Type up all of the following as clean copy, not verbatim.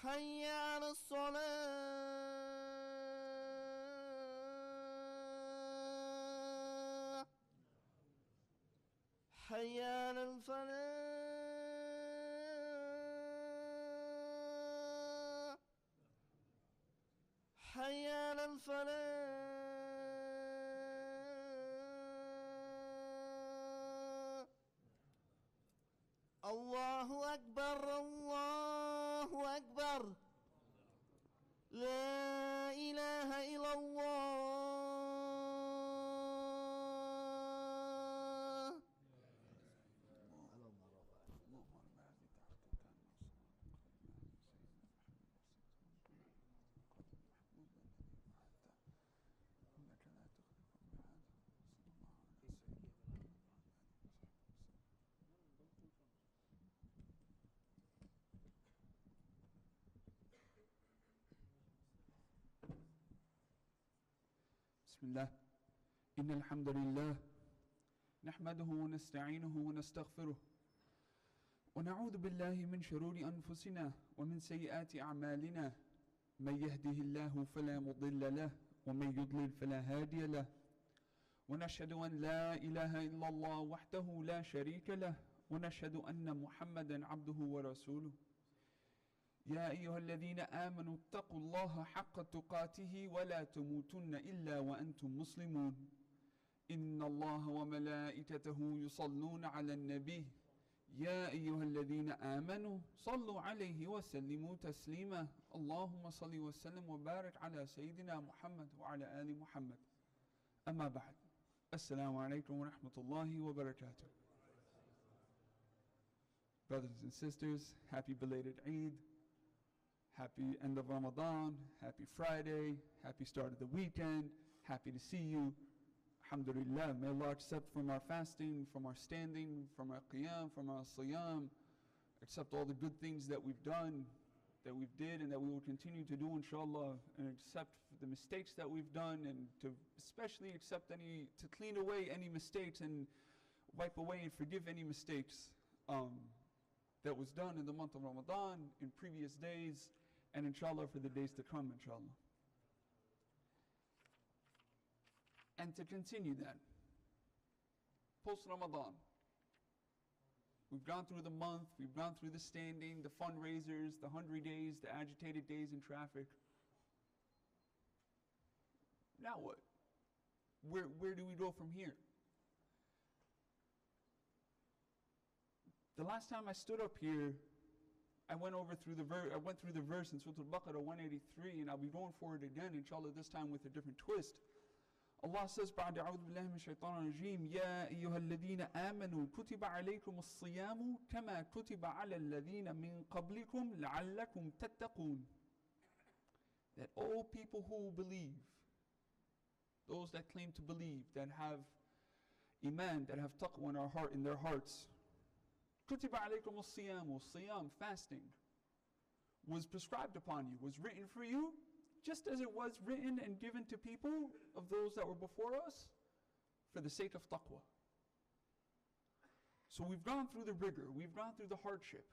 حي على الصلاة حي على الفلاح حي على الفلاح الله أكبر الله أكبر لا إله إلا الله. بسم الله إن الحمد لله نحمده ونستعينه ونستغفره ونعوذ بالله من شرور أنفسنا ومن سيئات أعمالنا من يهده الله فلا مضل له ومن يضلل فلا هادي له ونشهد أن لا إله إلا الله وحده لا شريك له ونشهد أن محمدا عبده ورسوله يا أيها الذين آمنوا اتقوا الله حق تقاته ولا تموتن إلا وأنتم مسلمون إن الله وملائكته يصلون على النبي يا أيها الذين آمنوا صلوا عليه وسلموا تسليما اللهم صل وسلم وبارك على سيدنا محمد وعلى آل محمد أما بعد السلام عليكم ورحمة الله وبركاته. Brothers and sisters, happy belated Eid. Happy end of Ramadan, happy Friday, happy start of the weekend, happy to see you. Alhamdulillah, may Allah accept from our fasting, from our standing, from our qiyam, from our siyam, accept all the good things that we've done, that we've did and that we will continue to do inshallah, and accept the mistakes that we've done, and to especially accept to clean away any mistakes and wipe away and forgive any mistakes that was done in the month of Ramadan, in previous days, and inshallah for the days to come, inshallah. And to continue that, post-Ramadan, we've gone through the month, we've gone through the standing, the fundraisers, the hungry days, the agitated days in traffic. Now what? Where do we go from here? The last time I stood up here, I went through the verse in Surah Al-Baqarah 183, and I'll be going for it again, inshallah, this time with a different twist. Allah says, بعد أعوذ بالله من الشيطان الرجيم يا أيها الذين آمنوا كتب عليكم الصيام كما كتب على الذين من قبلكم لعلكم تتقون. That all people who believe, those that claim to believe, that have iman, that have taqwa in their hearts, كتب عليكم الصيام, siyam, fasting, was prescribed upon you, was written for you, just as it was written and given to people of those that were before us, for the sake of taqwa. So we've gone through the rigor, we've gone through the hardship.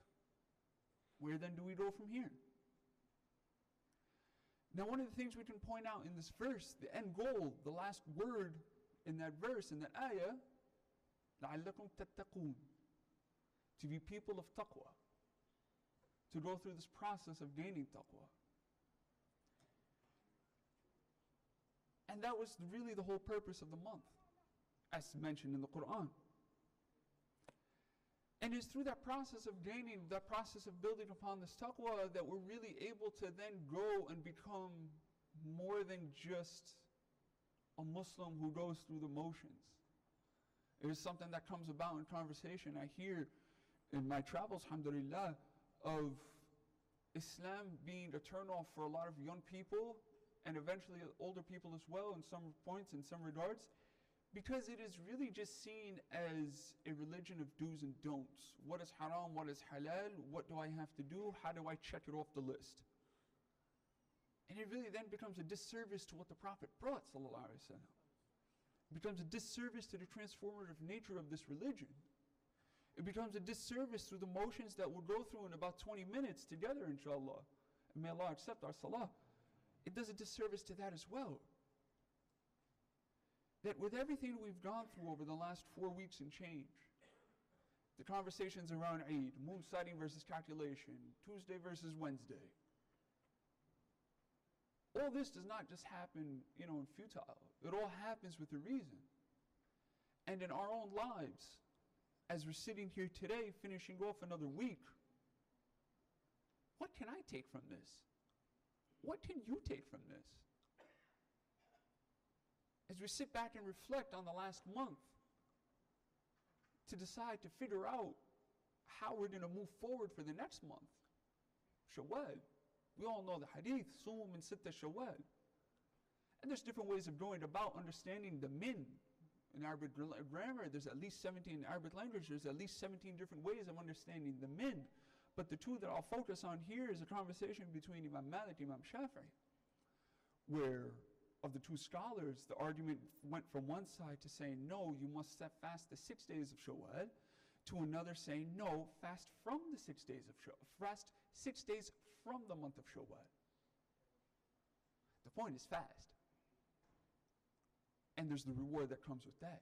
Where then do we go from here? Now one of the things we can point out in this verse, the end goal, the last word in that verse, in that ayah, لَعَلَّكُمْ تَتَّقُونَ, to be people of taqwa, to go through this process of gaining taqwa. And that was really the whole purpose of the month, as mentioned in the Quran. And it's through that process of gaining, that process of building upon this taqwa, that we're really able to then grow and become more than just a Muslim who goes through the motions. It is something that comes about in conversation. I hear in my travels, alhamdulillah, of Islam being a turn-off for a lot of young people, and eventually older people as well in some points, in some regards, because it is really just seen as a religion of do's and don'ts. What is haram, what is halal, what do I have to do, how do I check it off the list? And it really then becomes a disservice to what the Prophet brought, sallallahu alaihi wasallam. It becomes a disservice to the transformative nature of this religion. It becomes a disservice through the motions that we'll go through in about 20 minutes together, inshallah. and may Allah accept our salah, it does a disservice to that as well. That with everything we've gone through over the last 4 weeks and change, the conversations around Eid, moon sighting versus calculation, Tuesday versus Wednesday, all this does not just happen, in futile. It all happens with a reason. And in our own lives, as we're sitting here today, finishing off another week, what can I take from this? What can you take from this? As we sit back and reflect on the last month, to decide to figure out how we're going to move forward for the next month. Shawwal. We all know the hadith, Sum min sitta Shawwal. And there's different ways of going about understanding the min. In Arabic grammar, there's at least 17, in Arabic language, there's at least 17 different ways of understanding the min. But the two that I'll focus on here is a conversation between Imam Malik and Imam Shafi'i, where of the two scholars, the argument went from one side to saying, no, you must fast the 6 days of Shawwal, to another saying, no, fast from the 6 days of Shawwal, fast 6 days from the month of Shawwal. The point is fast. And there's the reward that comes with that.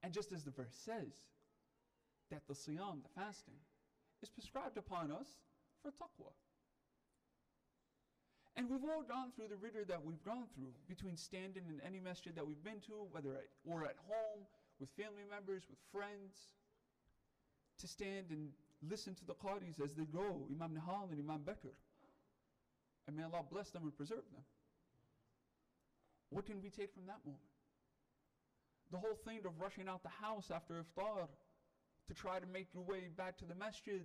And just as the verse says, that the siyam, the fasting, is prescribed upon us for taqwa. And we've all gone through the rigor that we've gone through between standing in any masjid that we've been to, whether or at home, with family members, with friends, to stand and listen to the qadis as they go, Imam Nihal and Imam Bakr. And may Allah bless them and preserve them. What can we take from that moment? The whole thing of rushing out the house after iftar to try to make your way back to the masjid,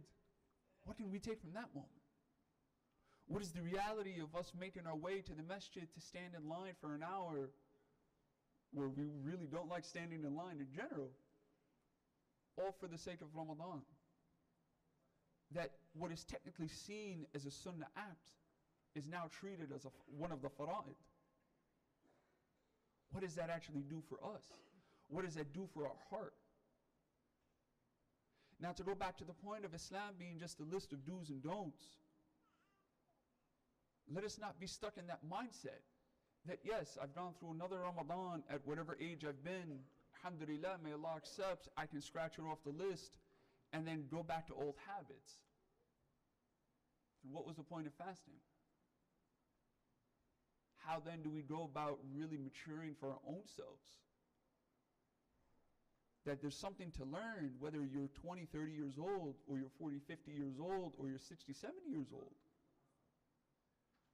what can we take from that moment? What is the reality of us making our way to the masjid to stand in line for an hour where we really don't like standing in line in general, all for the sake of Ramadan? That what is technically seen as a sunnah act is now treated as one of the fara'id. What does that actually do for us? What does that do for our heart? Now, to go back to the point of Islam being just a list of do's and don'ts, let us not be stuck in that mindset that, yes, I've gone through another Ramadan at whatever age I've been. Alhamdulillah, may Allah accept. I can scratch it off the list and then go back to old habits. And what was the point of fasting? How then do we go about really maturing for our own selves? That there's something to learn, whether you're 20, 30 years old, or you're 40, 50 years old, or you're 60, 70 years old.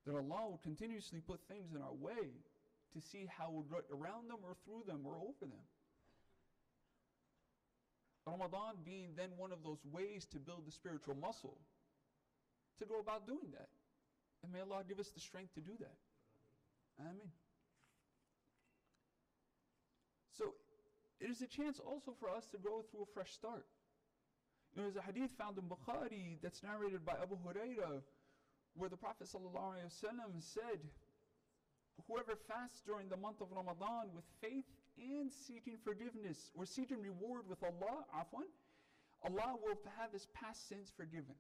That Allah will continuously put things in our way to see how we'll get around them or through them or over them. Ramadan being then one of those ways to build the spiritual muscle, to go about doing that. And may Allah give us the strength to do that. Ameen. So, it is a chance also for us to go through a fresh start. There's a hadith found in Bukhari that's narrated by Abu Hurairah, where the Prophet ﷺ said, whoever fasts during the month of Ramadan with faith and seeking forgiveness, or seeking reward with Allah, Allah will have his past sins forgiven.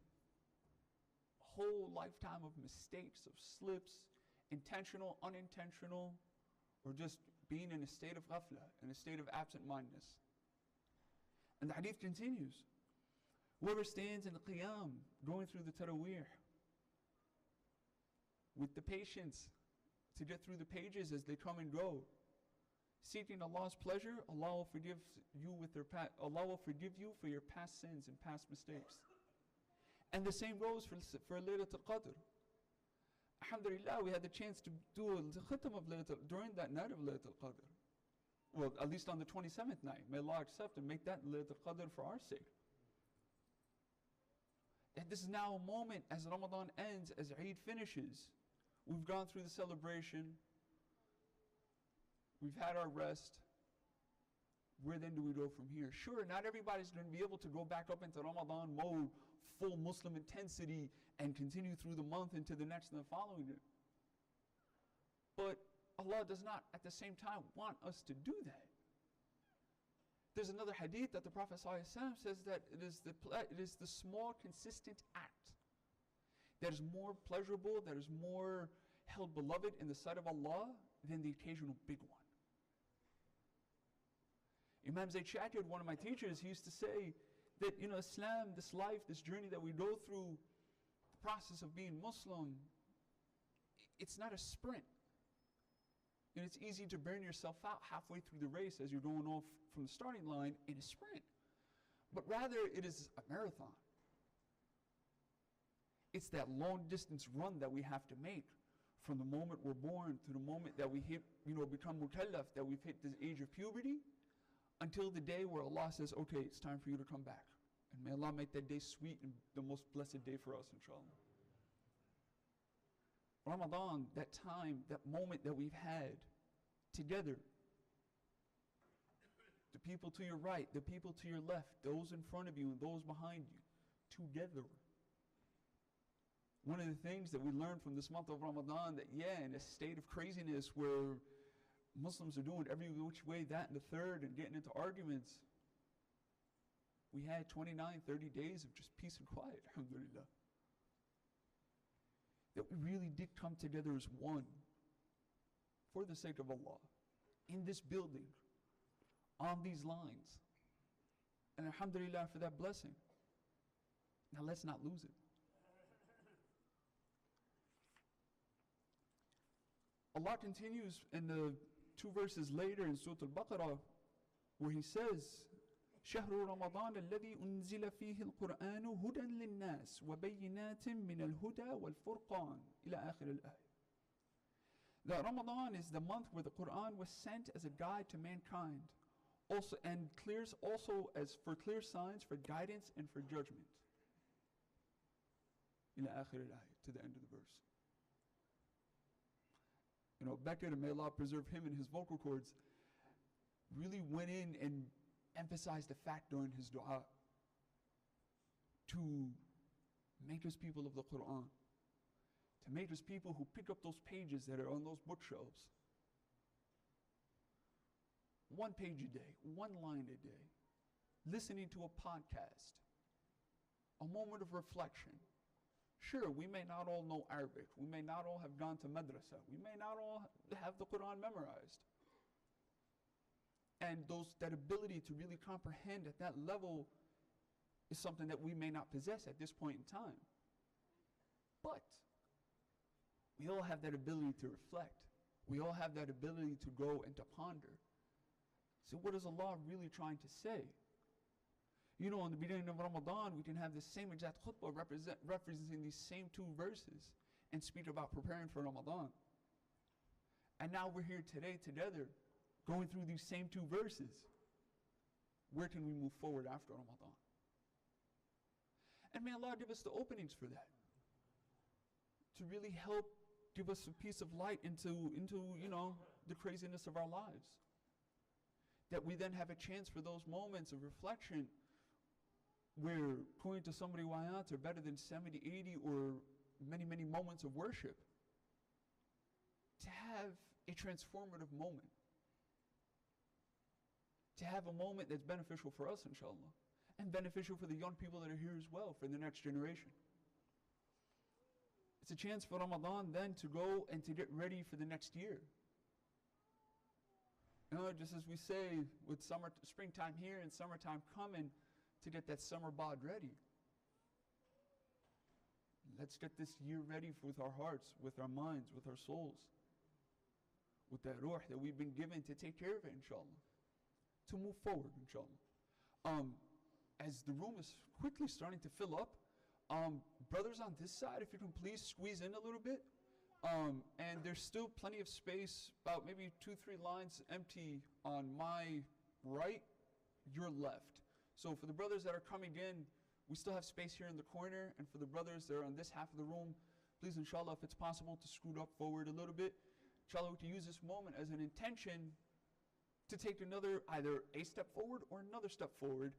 A whole lifetime of mistakes, of slips, intentional, unintentional, or just being in a state of ghafla, in a state of absent-mindedness. And the hadith continues, whoever stands in the qiyam, going through the taraweeh, with the patience to get through the pages as they come and go, seeking Allah's pleasure, Allah will forgive you for your past sins and past mistakes. And the same goes for Laylatul Qadr. Alhamdulillah, we had the chance to do the khatam of during that night of Laylatul Qadr. Well, at least on the 27th night. May Allah accept and make that Laylatul Qadr for our sake. And this is now a moment as Ramadan ends, as Eid finishes. We've gone through the celebration. We've had our rest. Where then do we go from here? Sure, not everybody's going to be able to go back up into Ramadan mode, full Muslim intensity, and continue through the month into the next and the following year. But Allah does not, at the same time, want us to do that. There's another hadith that the Prophet ﷺ says that it is the small, consistent act. that is more pleasurable, that is more held beloved in the sight of Allah than the occasional big one. Imam Zayd Shakir, one of my teachers, he used to say that, Islam, this life, this journey that we go through, the process of being Muslim, it's not a sprint. And it's easy to burn yourself out halfway through the race as you're going off from the starting line in a sprint. But rather, it is a marathon. It's that long distance run that we have to make from the moment we're born to the moment that we hit, become mukallaf, that we've hit this age of puberty, until the day where Allah says, okay, it's time for you to come back. And may Allah make that day sweet and the most blessed day for us, inshallah. Ramadan, that time, that moment that we've had together, the people to your right, the people to your left, those in front of you and those behind you, together. One of the things that we learned from this month of Ramadan, that in a state of craziness where Muslims are doing every which way, that and the third, and getting into arguments, we had 29, 30 days of just peace and quiet, alhamdulillah. That we really did come together as one for the sake of Allah, in this building, on these lines. And alhamdulillah for that blessing. Now let's not lose it. Allah continues in the 2 verses later in Surah Al-Baqarah, where He says, شهر رمضان الذي أنزل فيه القرآن هدى للناس وبينات من الهدى والفرقان إلى آخر الآية. That Ramadan is the month where the Quran was sent as a guide to mankind, also and clears also as for clear signs, for guidance and for judgment. إلى آخر الآية, to the end of the verse. Beckett, may Allah preserve him and his vocal cords, really went in and emphasized the fact during his dua to make us people of the Quran, to make us people who pick up those pages that are on those bookshelves. 1 page a day, 1 line a day, listening to a podcast, a moment of reflection. Sure, we may not all know Arabic, we may not all have gone to madrasa, we may not all have the Quran memorized. And that ability to really comprehend at that level is something that we may not possess at this point in time. But we all have that ability to reflect. We all have that ability to go and to ponder. So what is Allah really trying to say? In the beginning of Ramadan, we can have the same exact khutbah representing these same 2 verses and speak about preparing for Ramadan. And now we're here today together, going through these same 2 verses. Where can we move forward after Ramadan? And may Allah give us the openings for that, to really help give us a piece of light into the craziness of our lives. That we then have a chance for those moments of reflection where, according to somebody wayat, are better than 70, 80, or many, many moments of worship. To have a transformative moment. To have a moment that's beneficial for us, inshallah, and beneficial for the young people that are here as well, for the next generation. It's a chance for Ramadan then to go and to get ready for the next year. Just as we say with springtime here and summertime coming, to get that summer bod ready. Let's get this year ready with our hearts, with our minds, with our souls, with that ruh that we've been given to take care of it, inshallah, to move forward, inshallah. As the room is quickly starting to fill up, brothers on this side, if you can please squeeze in a little bit. And there's still plenty of space, about maybe 2-3 lines empty on my right, your left. So for the brothers that are coming in, we still have space here in the corner. And for the brothers that are on this half of the room, please, inshallah, if it's possible, to scoot up forward a little bit. Inshallah, we can use this moment as an intention to take either a step forward or another step forward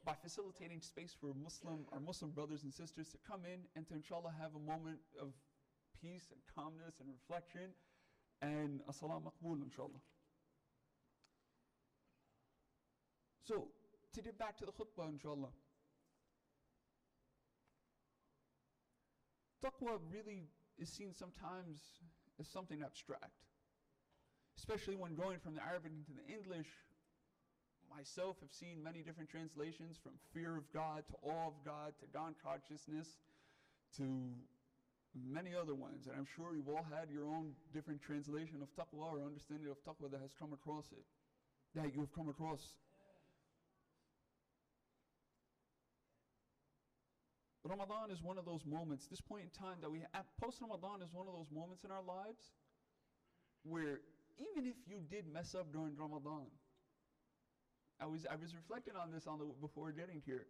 by facilitating space for our Muslim brothers and sisters to come in and to, inshallah, have a moment of peace and calmness and reflection, and as-salam maqbool, inshallah. So, to get back to the khutbah, inshallah. taqwa really is seen sometimes as something abstract, especially when going from the Arabic into the English. Myself have seen many different translations, from fear of God to awe of God to God consciousness to many other ones. And I'm sure you've all had your own different translation of taqwa or understanding of taqwa that has come across it, that you have come across. Ramadan is one of those moments, this point in time that we have, post-Ramadan is one of those moments in our lives where even if you did mess up during Ramadan, I was reflecting on this before getting here.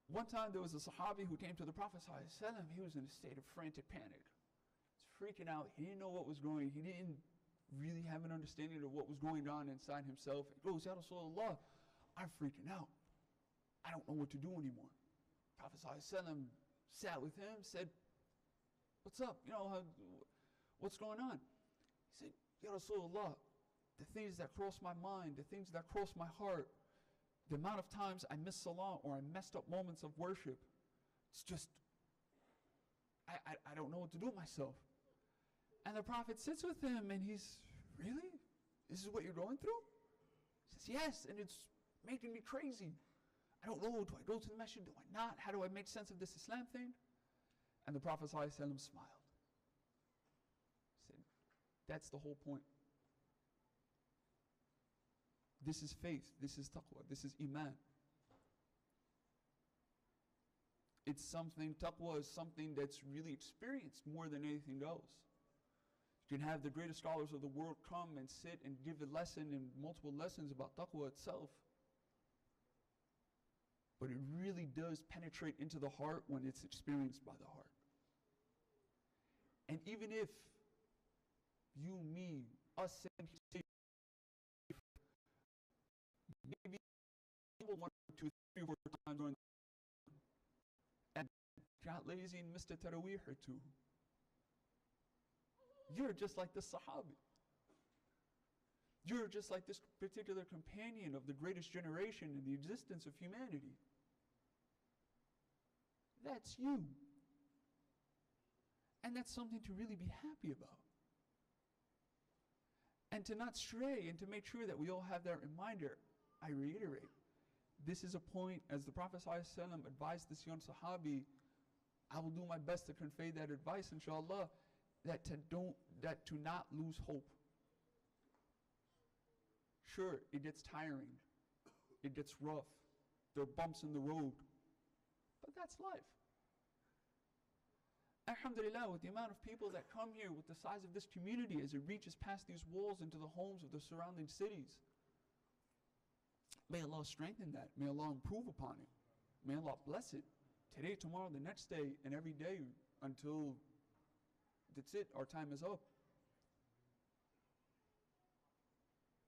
One time there was a Sahabi who came to the Prophet ﷺ. He was in a state of frantic panic. He was freaking out. He didn't know what was going on. He didn't really have an understanding of what was going on inside himself. He goes, Ya Rasulullah, I'm freaking out. I don't know what to do anymore. Prophet ﷺ sat with him, said, what's up? What's going on? He said, Ya Rasulullah, the things that cross my mind, the things that cross my heart, the amount of times I missed salah or I messed up moments of worship, it's just, I don't know what to do with myself. And the Prophet sits with him and he's, really? This is what you're going through? He says, yes, and it's making me crazy. I don't know, do I go to the masjid, do I not? How do I make sense of this Islam thing? And the Prophet ﷺ smiled. He said, that's the whole point. This is faith, this is taqwa, this is iman. It's something, taqwa is something that's really experienced more than anything else. You can have the greatest scholars of the world come and sit and give a lesson and multiple lessons about taqwa itself. But it really does penetrate into the heart when it's experienced by the heart. And even if you, me, us sitting here, maybe 1, 2, 3, 4 times during and got lazy and missed a tarawih or two, you're just like this Sahabi. You're just like this particular companion of the greatest generation in the existence of humanity. That's you. And that's something to really be happy about. And to not stray and to make sure that we all have that reminder. I reiterate, this is a point, as the Prophet ﷺ advised this young Sahabi, I will do my best to convey that advice, inshallah, that to not lose hope. Sure, it gets tiring. It gets rough. There are bumps in the road. But that's life. Alhamdulillah, with the amount of people that come here, with the size of this community as it reaches past these walls into the homes of the surrounding cities, may Allah strengthen that. May Allah improve upon it. May Allah bless it. Today, tomorrow, the next day, and every day until that's it, our time is up.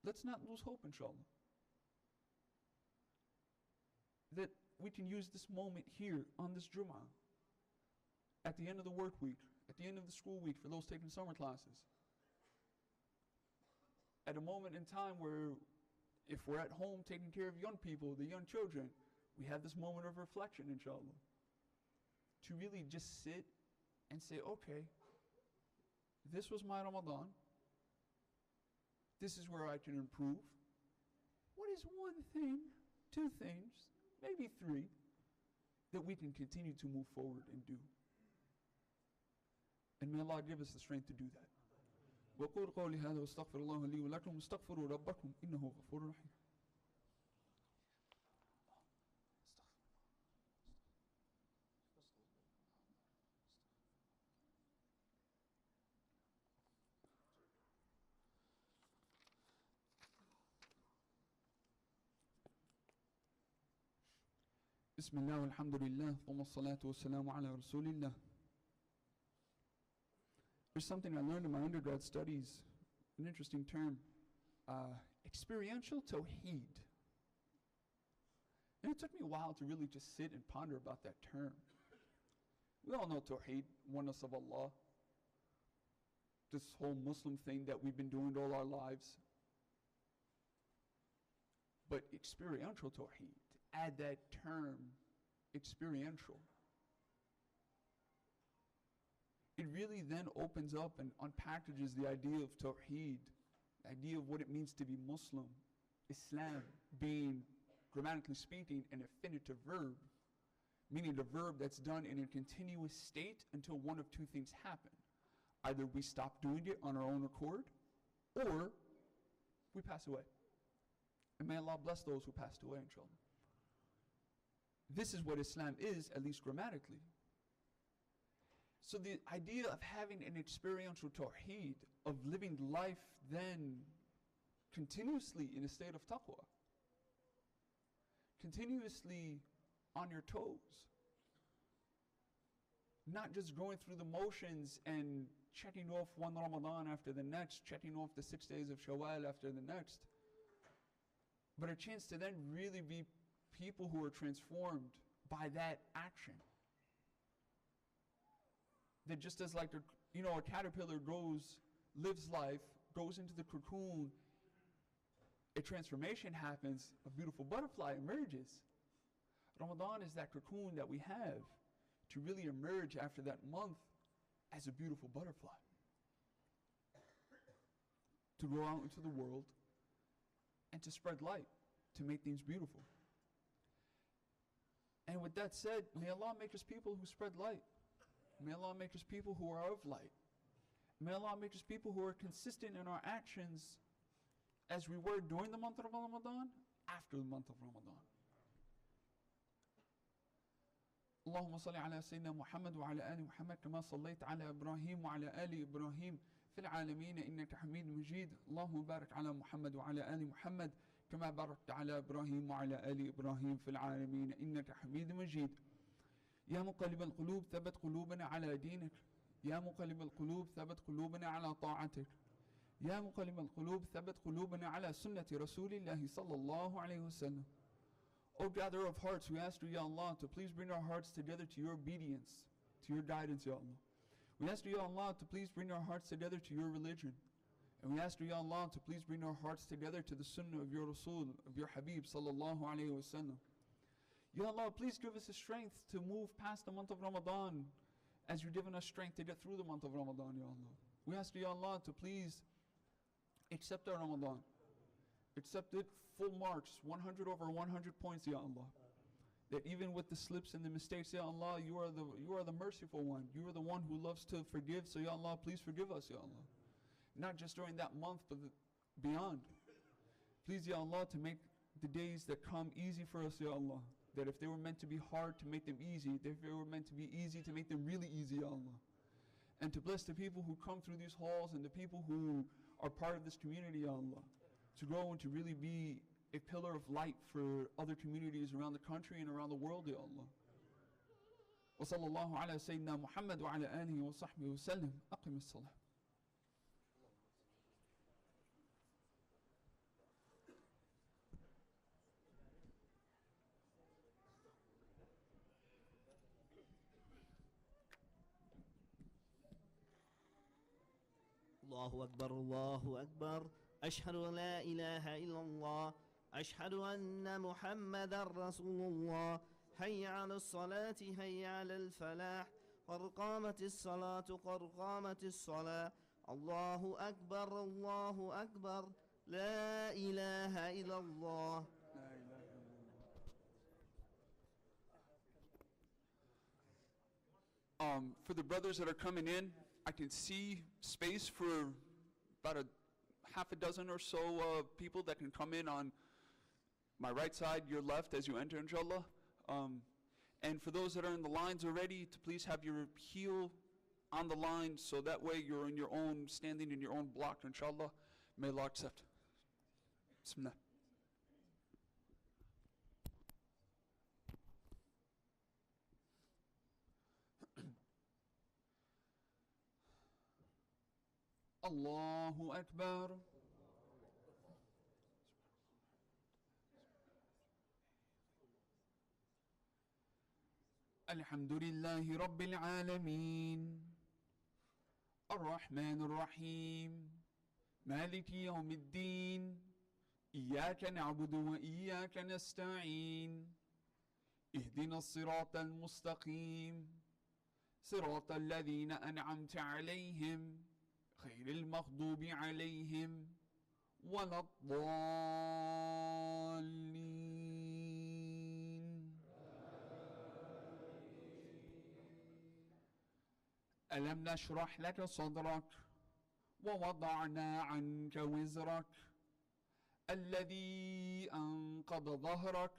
Let's not lose hope, inshallah. That we can use this moment here on this Jummah, at the end of the work week, at the end of the school week for those taking summer classes, at a moment in time where if we're at home taking care of young people, the young children, we have this moment of reflection, inshallah, to really just sit and say, okay, this was my Ramadan. This is where I can improve. What is one thing, 2 things, maybe 3, that we can continue to move forward and do? And may Allah give us the strength to do that. وَقُولُ قَوْلِ هَذَا وَاسْتَغْفِرُ اللَّهَ لِي وَلَكُمْ وَاسْتَغْفِرُوا رَبَّكُمْ إِنَّهُ غَفُورٌ رَحِيمٌ. Bismillah, alhamdulillah, thumma salatu wassalamu ala rasulillah. There's something I learned in my undergrad studies, an interesting term, experiential tawheed. And it took me a while to really just sit and ponder about that term. We all know tawheed, oneness of Allah, this whole Muslim thing that we've been doing all our lives. But experiential tawheed, to add that term, experiential. really then opens up and unpackages the idea of Tawheed, the idea of what it means to be Muslim, Islam being, grammatically speaking, an infinitive verb, meaning the verb that's done in a continuous state until one of two things happen. Either we stop doing it on our own accord, or we pass away. And may Allah bless those who passed away, inshallah. This is what Islam is, at least grammatically. So the idea of having an experiential tawheed, of living life then continuously in a state of taqwa, continuously on your toes, not just going through the motions and checking off one Ramadan after the next, checking off the 6 days of Shawwal after the next, but a chance to then really be people who are transformed by that action. That just as like a caterpillar lives life, goes into the cocoon, a transformation happens, a beautiful butterfly emerges. Ramadan is that cocoon that we have to really emerge after that month as a beautiful butterfly. To go out into the world and to spread light, to make things beautiful. And with that said, may Allah make us people who spread light. May Allah make us people who are of light. May Allah make us people who are consistent in our actions as we were during the month of Ramadan, after the month of Ramadan. اللهم صل على سيدنا محمد وعلى آل محمد كما صليت على إبراهيم وعلى آل إبراهيم في العالمين إنك حميد مجيد. اللهم بارك على محمد وعلى آل محمد كما باركت على إبراهيم وعلى آل إبراهيم في العالمين إنك حميد مجيد. يا مقلب القلوب ثبت قلوبنا على دينك. يا مقلب القلوب ثبت قلوبنا على طاعتك. يا مقلب القلوب ثبت قلوبنا على سنة رسول الله صلى الله عليه وسلم. O gatherer of hearts, we ask you, Ya Allah, to please bring our hearts together to your obedience, to your guidance, Ya Allah. We ask you, Ya Allah, to please bring our hearts together to your religion. And we ask you, Ya Allah, to please bring our hearts together to the sunnah of your Rasul, of your Habib, sallallahu alayhi wa sallam. Ya Allah, please give us the strength to move past the month of Ramadan as you've given us strength to get through the month of Ramadan, Ya Allah. We ask you, Ya Allah, to please accept our Ramadan. Accept it full marks, 100 over 100 points, Ya Allah. That even with the slips and the mistakes, Ya Allah, you are the merciful one. You are the one who loves to forgive, so Ya Allah, please forgive us, Ya Allah. Not just during that month, but beyond. Please, Ya Allah, to make the days that come easy for us, Ya Allah. That if they were meant to be hard, to make them easy. That if they were meant to be easy, to make them really easy, Ya Allah. And to bless the people who come through these halls and the people who are part of this community, Ya Allah. To grow and to really be a pillar of light for other communities around the country and around the world, Ya Allah. وصلى الله على سيدنا محمد وعلى آله وصحبه وسلم. أقم الصلاة. الله أكبر الله أكبر أشهد أن لا إله إلا الله أشهد أن محمدا رسول الله حي على الصلاة حي على الفلاح قد قامت الصلاة قد قامت الصلاة الله أكبر الله أكبر لا إله إلا الله. For the brothers that are coming in, I can see space for about half a dozen or so people that can come in on my right side, your left as you enter, inshallah. And for those that are in the lines already, to please have your heel on the line so that way you're in your own, standing in your own block, inshallah. May Allah accept. Bismillah. Allahu Akbar. Alhamdulillahi Rabbil Alameen. Ar-Rahman Ar-Rahim. Maliki Yawmiddin. Iyaka na'budu wa iyaka nasta'in. Ihdina as-sirata al-mustaqim. صراط الذين أنعمت عليهم غير المغضوب عليهم ولا الضالين. ألم نشرح لك صدرك ووضعنا عنك وزرك الذي أنقض ظهرك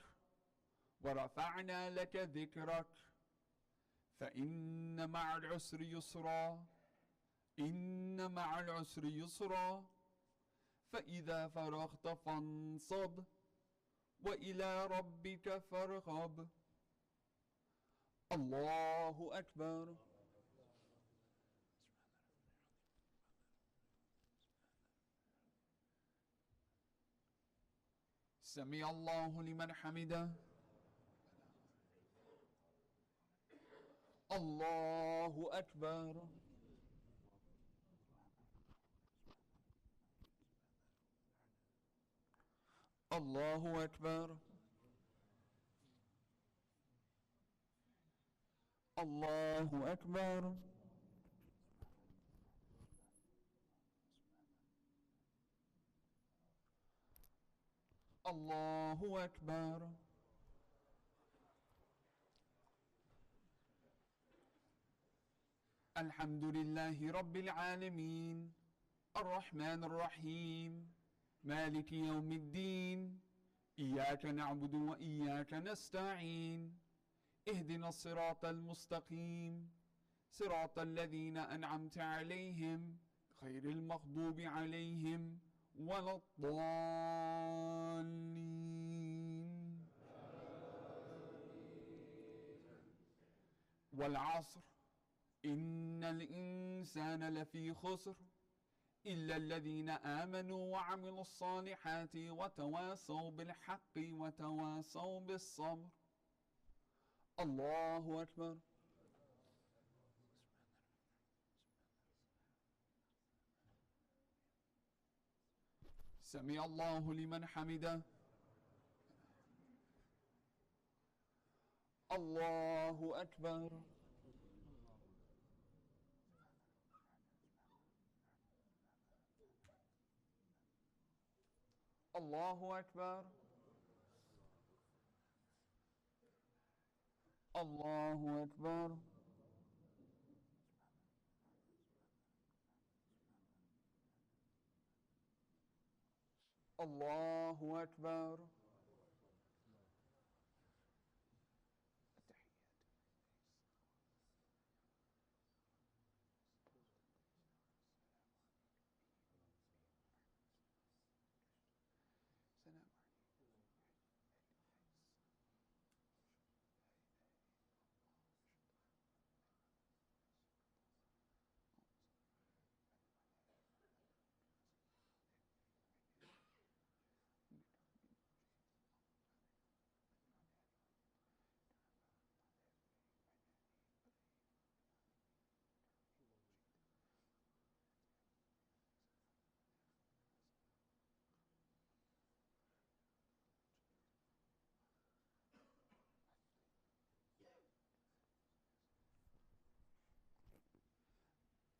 ورفعنا لك ذكرك فإن مع العسر يسرا إن مع العسر يسرا فإذا فرغت فانصب وإلى ربك فارغب. الله أكبر. سمع الله لمن حمده. الله أكبر. الله أكبر. الله أكبر. الله أكبر. الحمد لله رب العالمين الرحمن الرحيم مالك يوم الدين إياك نعبد وإياك نستعين اهدنا الصراط المستقيم صراط الذين أنعمت عليهم غير المغضوب عليهم ولا الضالين. والعصر إن الإنسان لفي خسر إلا الذين آمنوا وعملوا الصالحات وتواصوا بالحق وتواصوا بالصبر. الله أكبر. سمع الله لمن حمده. الله أكبر. الله أكبر. الله أكبر. الله أكبر.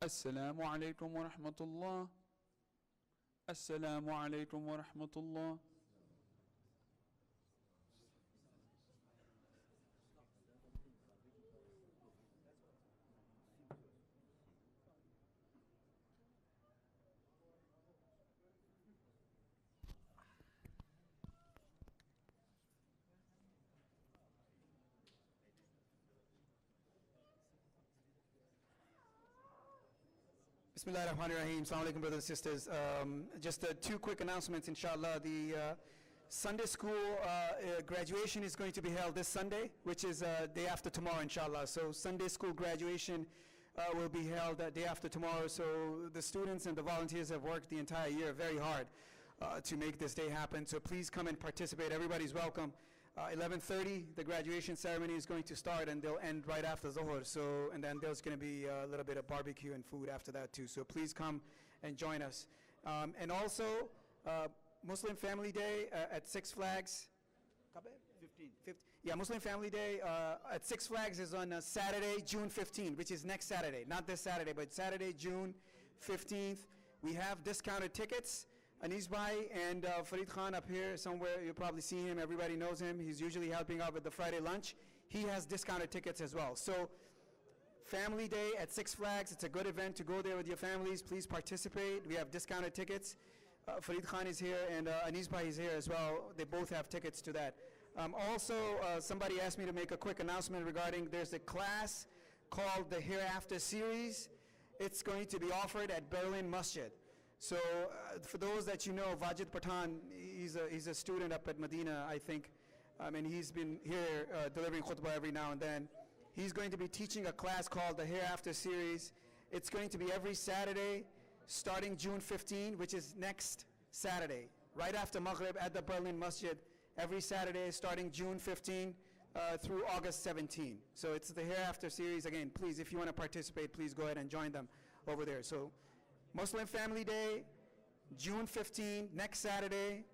السلام عليكم ورحمة الله. السلام عليكم ورحمة الله. Bismillah ar-Rahman ar-Rahim. Assalamu alaikum, brothers and sisters. Just two quick announcements, inshallah. The Sunday school graduation is going to be held this Sunday, which is day after tomorrow, inshallah. So Sunday school graduation will be held day after tomorrow. So the students and the volunteers have worked the entire year very hard to make this day happen. So please come and participate. Everybody's welcome. 11:30, the graduation ceremony is going to start, and they'll end right after Zuhr. So, and then there's going to be a little bit of barbecue and food after that too. So please come and join us. And also, Muslim Family Day at Six Flags. Yeah, Muslim Family Day at Six Flags is on Saturday, June 15th, which is next Saturday. Not this Saturday, but Saturday, June 15th. We have discounted tickets. Anis Bhai and Farid Khan up here somewhere. You'll probably see him. Everybody knows him. He's usually helping out with the Friday lunch. He has discounted tickets as well. So Family Day at Six Flags, it's a good event to go there with your families. Please participate. We have discounted tickets. Farid Khan is here and Anis Bhai is here as well. They both have tickets to that. Also, somebody asked me to make a quick announcement regarding there's a class called the Hereafter Series. It's going to be offered at Berlin Masjid. So for those that you know, Wajid Pathan, he's a student up at Medina, I think, and he's been here delivering khutbah every now and then. He's going to be teaching a class called the Hereafter Series. It's going to be every Saturday, starting June 15, which is next Saturday, right after Maghrib at the Berlin Masjid, every Saturday, starting June 15 through August 17. So it's the Hereafter Series. Again, please, if you want to participate, please go ahead and join them over there. So Muslim Family Day, June 15, next Saturday,